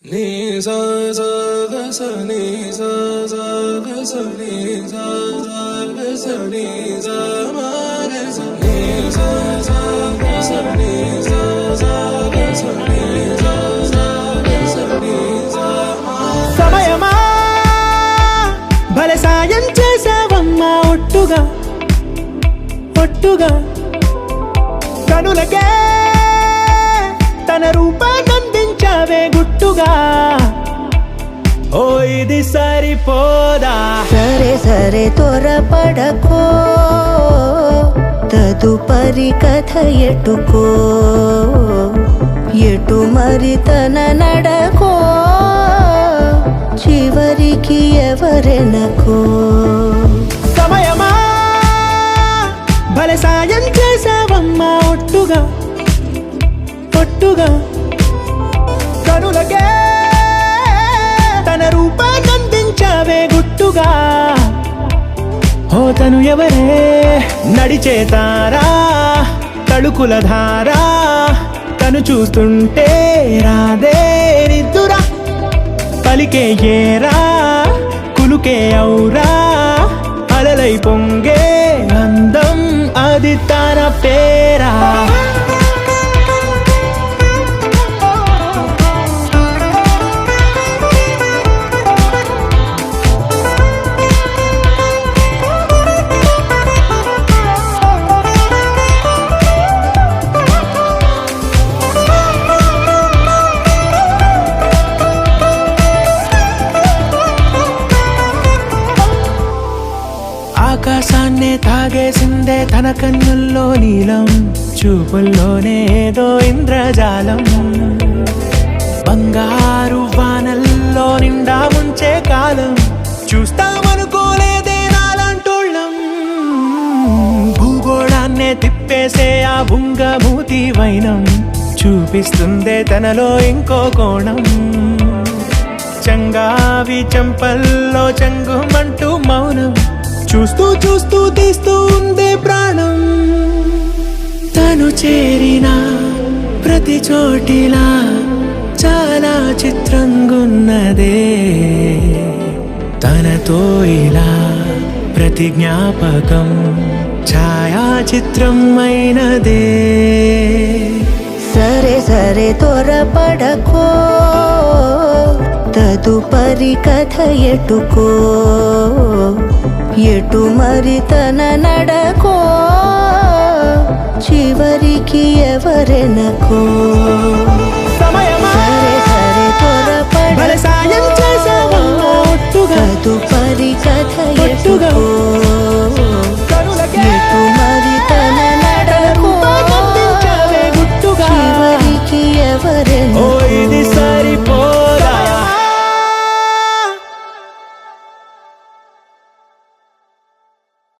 నీ సా సా గ స నీ సా సా గ స నీ సా సా గ స నీ సా మా గ స నీ సా సా గ స నీ సా సా గ స నీ సా సా గ స నీ సా మా. సమయమా భలే సాయం చేసావమ్మా ఒట్టుగా ఒట్టుగా కనులకే తన రూపాన్నందించావే గుట్టుగా. ఓ ఇది సరిపోదా? సరే సరే త్వరపడకో, తదుపరి కథ ఎటుకో, ఎటు మరి తన నడకో, చివరికి ఎవరెనకో. సమయమా భలే సాయం చేసావమ్మా ఒట్టుగా ఒట్టుగా కనులకే తన రూపాన్నందించావే గుట్టుగా. ఓ తను ఎవరే నడిచే తారా, తళుకుల ధారా, తను చూస్తుంటే రాదే నిద్దురా. పలికే ఏరా కులుకే ఔరా, అలలై పొంగే అందం అది తన పేరా. ఆకాశాన్నే తాగేసిందే తన కన్నుల్లో నీలం, చూపుల్లోనే ఏదో ఇంద్రజాలం. బంగారు వానల్లో నిండా ముంచే కాలం, చూస్తామనుకోలేదే నాలాంటోళ్ళం. భూగోళాన్నే తిప్పేసే ఆ బుంగమూతి వైనం, చూపిస్తుందే తనలో ఇంకో కోణం. చంగావి చంపల్లో చంగుమంటూ మౌనం, చూస్తూ చూస్తూ తీస్తూ ఉందే ప్రాణం. తను చేరిన ప్రతి చోటిలా చాలా చిత్రంగున్నదే, తనతో ఇలా ప్రతి జ్ఞాపకం ఛాయాచిత్రం అయినదే. సరే సరే త్వరపడకో, తదుపరి కథ ఎటుకో, ఎటు మరి తన నడకో, చివరికి ఎవరెనకో.